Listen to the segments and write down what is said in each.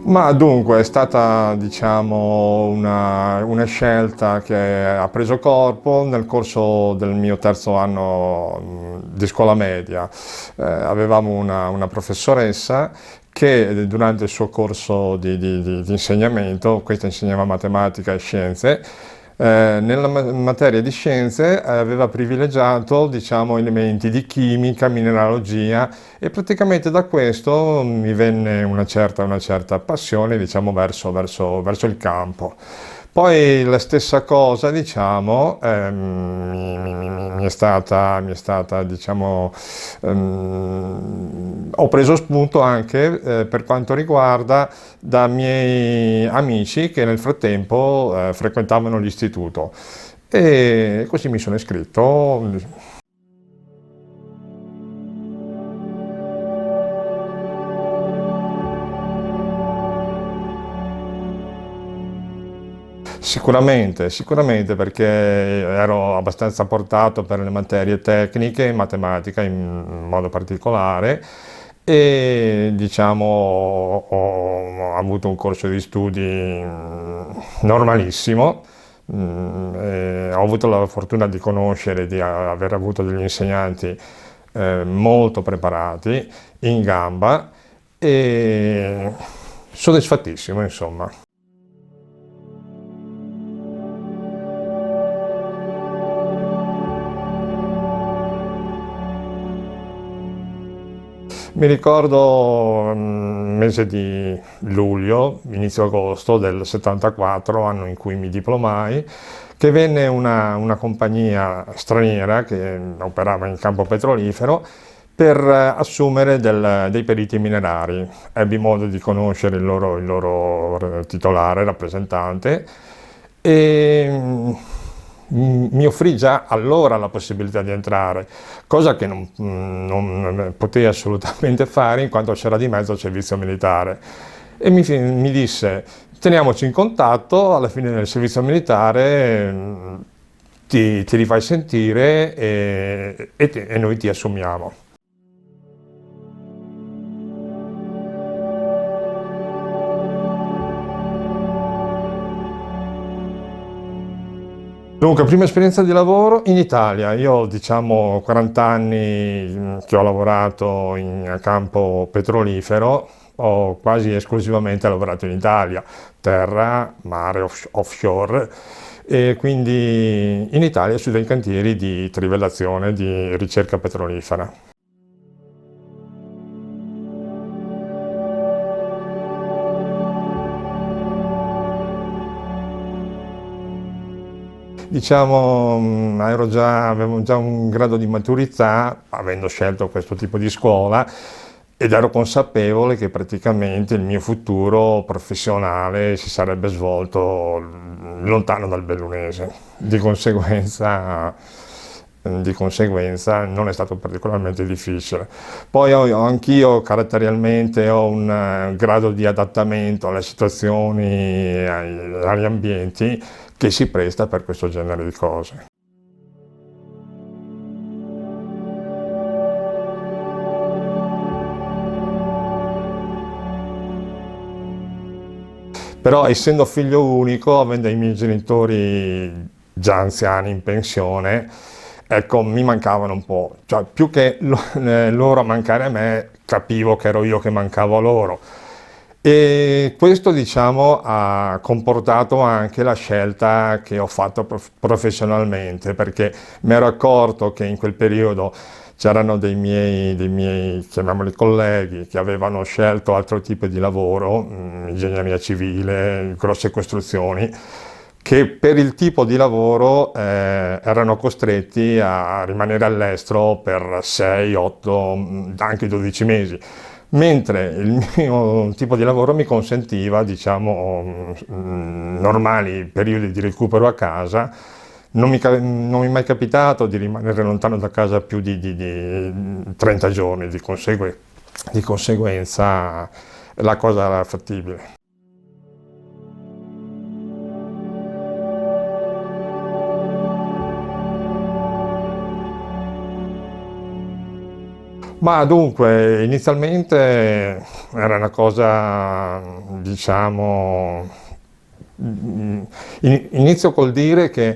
Ma dunque è stata, diciamo, una scelta che ha preso corpo nel corso del mio terzo anno di scuola media. Avevamo una professoressa che durante il suo corso di insegnamento, questa insegnava matematica e scienze, nella materia di scienze aveva privilegiato, diciamo, elementi di chimica, mineralogia e praticamente da questo mi venne una certa passione, diciamo, verso il campo. Poi la stessa cosa, diciamo, mi è stata, diciamo, ho preso spunto anche per quanto riguarda da miei amici che nel frattempo frequentavano l'istituto e così mi sono iscritto. Sicuramente perché ero abbastanza portato per le materie tecniche, matematica in modo particolare e diciamo ho avuto un corso di studi normalissimo. Ho avuto la fortuna di conoscere, di aver avuto degli insegnanti molto preparati, in gamba e soddisfattissimo, insomma. Mi ricordo mese di luglio, inizio agosto del 74, anno in cui mi diplomai, che venne una compagnia straniera che operava in campo petrolifero per assumere dei periti minerari. Ebbi modo di conoscere il loro titolare, rappresentante, e mi offrì già allora la possibilità di entrare, cosa che non potei assolutamente fare in quanto c'era di mezzo il servizio militare. E mi disse, teniamoci in contatto, alla fine del servizio militare ti rifai sentire e noi ti assumiamo. Dunque, prima esperienza di lavoro in Italia. Io ho, diciamo, 40 anni che ho lavorato in campo petrolifero, ho quasi esclusivamente lavorato in Italia, terra, mare, offshore, e quindi in Italia su dei cantieri di trivellazione, di ricerca petrolifera. Diciamo, avevo già un grado di maturità, avendo scelto questo tipo di scuola, ed ero consapevole che praticamente il mio futuro professionale si sarebbe svolto lontano dal bellunese. Di conseguenza non è stato particolarmente difficile. Poi anch'io caratterialmente ho un grado di adattamento alle situazioni, agli ambienti che si presta per questo genere di cose. Però essendo figlio unico, avendo i miei genitori già anziani in pensione, ecco, mi mancavano un po', cioè più che loro mancare a me, capivo che ero io che mancavo a loro. E questo, diciamo, ha comportato anche la scelta che ho fatto professionalmente, perché mi ero accorto che in quel periodo c'erano dei miei, chiamiamoli colleghi, che avevano scelto altro tipo di lavoro, ingegneria civile, grosse costruzioni, che per il tipo di lavoro erano costretti a rimanere all'estero per 6, 8, anche 12 mesi, mentre il mio tipo di lavoro mi consentiva, diciamo, normali periodi di recupero a casa. Non mi è mai capitato di rimanere lontano da casa più di 30 giorni, di conseguenza la cosa era fattibile. Ma dunque, inizialmente era una cosa, diciamo, inizio col dire che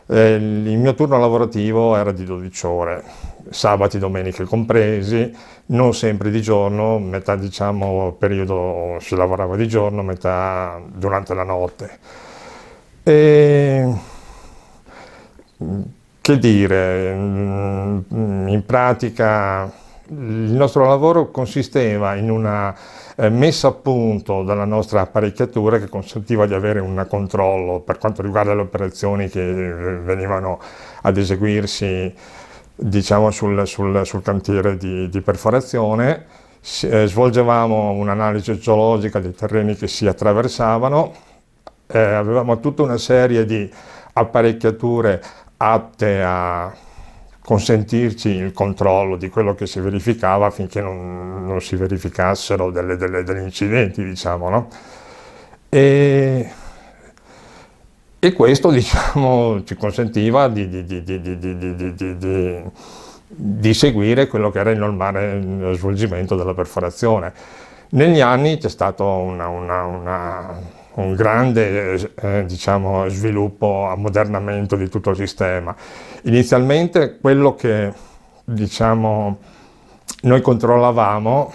il mio turno lavorativo era di 12 ore, sabati, domeniche compresi, non sempre di giorno, metà diciamo periodo si lavorava di giorno, metà durante la notte. E che dire, in pratica il nostro lavoro consisteva in una messa a punto della nostra apparecchiatura che consentiva di avere un controllo per quanto riguarda le operazioni che venivano ad eseguirsi, diciamo, sul cantiere di perforazione. Svolgevamo un'analisi geologica dei terreni che si attraversavano, avevamo tutta una serie di apparecchiature atte a consentirci il controllo di quello che si verificava affinché non si verificassero degli incidenti, diciamo, no? E, e questo, diciamo, ci consentiva di seguire quello che era il normale svolgimento della perforazione. Negli anni c'è stato un grande diciamo, sviluppo, ammodernamento di tutto il sistema. Inizialmente quello che diciamo, noi controllavamo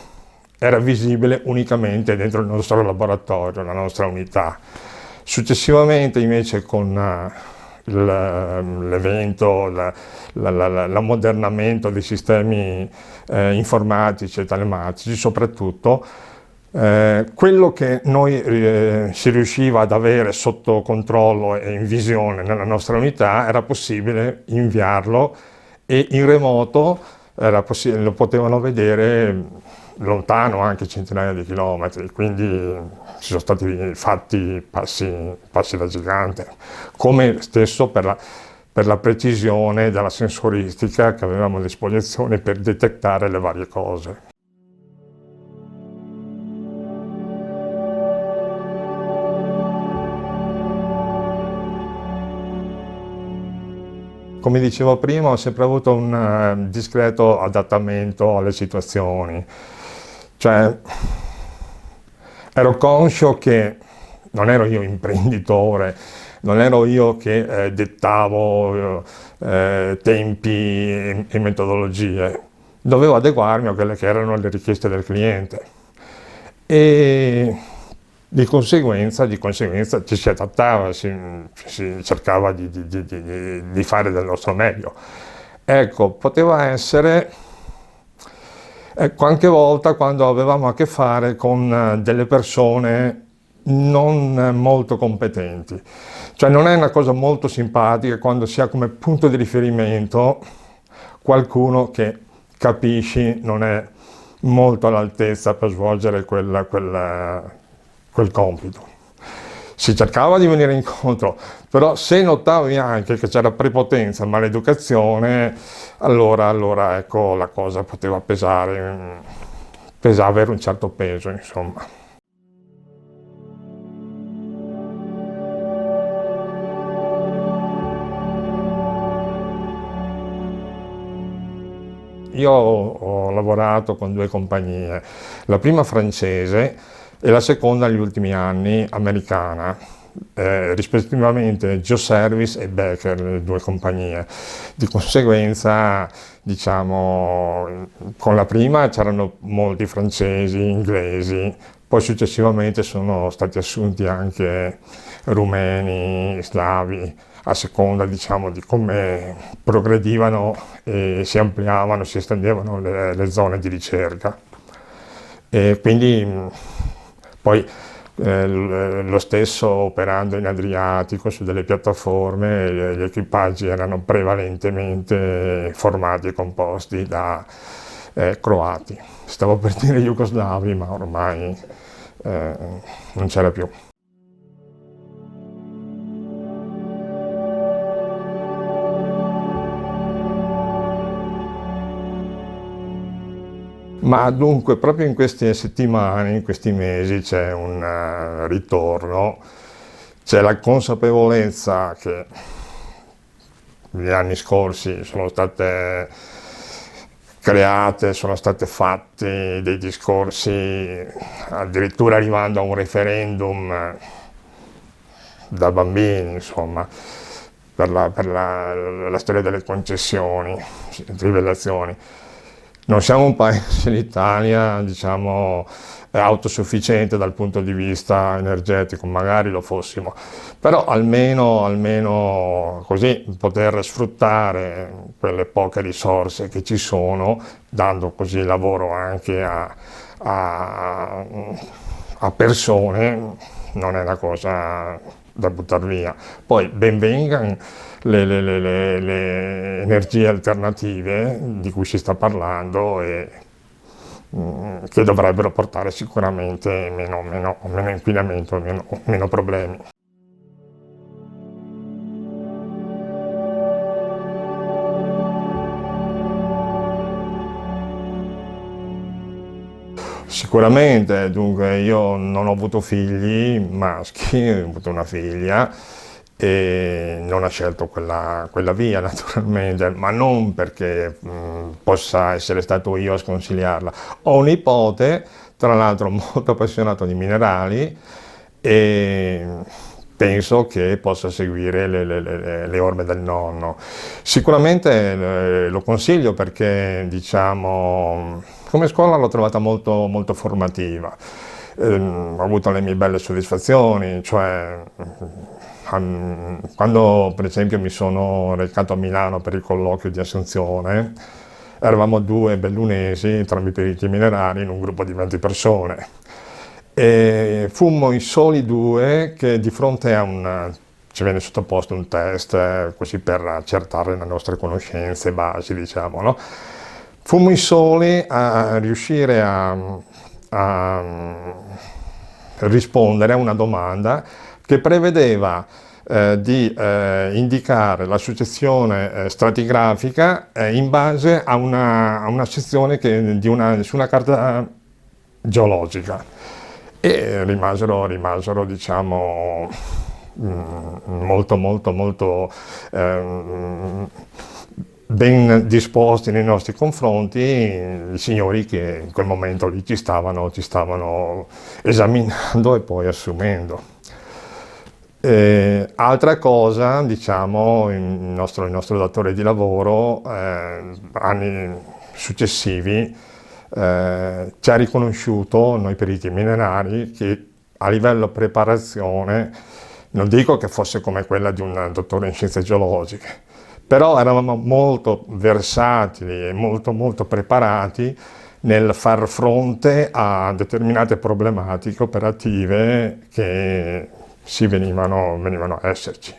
era visibile unicamente dentro il nostro laboratorio, la nostra unità. Successivamente invece con l'evento, l'ammodernamento dei sistemi informatici e telematici soprattutto, quello che noi si riusciva ad avere sotto controllo e in visione nella nostra unità era possibile inviarlo e in remoto lo potevano vedere lontano anche centinaia di chilometri, quindi ci sono stati fatti passi da gigante, come stesso per la precisione della sensoristica che avevamo a disposizione per detectare le varie cose. Come dicevo prima, ho sempre avuto un discreto adattamento alle situazioni, cioè ero conscio che non ero io imprenditore, non ero io che dettavo tempi e metodologie, dovevo adeguarmi a quelle che erano le richieste del cliente e di conseguenza ci si adattava, si cercava di fare del nostro meglio. Ecco, poteva essere qualche volta quando avevamo a che fare con delle persone non molto competenti. Cioè non è una cosa molto simpatica quando si ha come punto di riferimento qualcuno che capisci non è molto all'altezza per svolgere quel compito. Si cercava di venire incontro, però se notavi anche che c'era prepotenza, maleducazione, allora ecco la cosa poteva avere un certo peso, insomma. Io ho lavorato con due compagnie, la prima francese e la seconda negli ultimi anni americana, rispettivamente GeoService e Becker, le due compagnie. Di conseguenza, diciamo, con la prima c'erano molti francesi, inglesi, poi successivamente sono stati assunti anche rumeni, slavi, a seconda, diciamo, di come progredivano e si ampliavano, si estendevano le zone di ricerca. E quindi poi lo stesso operando in Adriatico su delle piattaforme, gli equipaggi erano prevalentemente formati e composti da croati. Stavo per dire jugoslavi, ma ormai non c'era più. Ma dunque, proprio in queste settimane, in questi mesi c'è un ritorno, c'è la consapevolezza che negli anni scorsi sono state create, sono state fatti dei discorsi, addirittura arrivando a un referendum da bambini, insomma, per la storia delle concessioni, trivellazioni. Non siamo un paese, l'Italia, diciamo, autosufficiente dal punto di vista energetico, magari lo fossimo, però almeno così poter sfruttare quelle poche risorse che ci sono, dando così lavoro anche a- a persone, non è una cosa da buttare via. Poi ben vengano le energie alternative di cui si sta parlando e che dovrebbero portare sicuramente meno inquinamento, meno problemi. Sicuramente, dunque io non ho avuto figli maschi, ho avuto una figlia e non ha scelto quella via naturalmente, ma non perché possa essere stato io a sconsigliarla. Ho un nipote, tra l'altro molto appassionato di minerali e penso che possa seguire le orme del nonno. Sicuramente lo consiglio perché, diciamo, come scuola l'ho trovata molto, molto formativa. Ho avuto le mie belle soddisfazioni, cioè quando per esempio mi sono recato a Milano per il colloquio di assunzione, eravamo due bellunesi, entrambi periti minerali, in un gruppo di 20 persone. E fummo i soli due che di fronte ci venne sottoposto un test, così per accertare le nostre conoscenze basi, diciamo, no? Fummo i soli a riuscire a rispondere a una domanda che prevedeva di indicare la successione stratigrafica in base a una sezione su una carta geologica e rimasero diciamo molto molto molto ben disposti nei nostri confronti i signori che in quel momento lì ci stavano esaminando e poi assumendo. Altra cosa, diciamo, il nostro datore di lavoro, anni successivi, ci ha riconosciuto, noi periti minerari, che a livello preparazione, non dico che fosse come quella di un dottore in scienze geologiche, però eravamo molto versatili e molto molto preparati nel far fronte a determinate problematiche operative che venivano a esserci.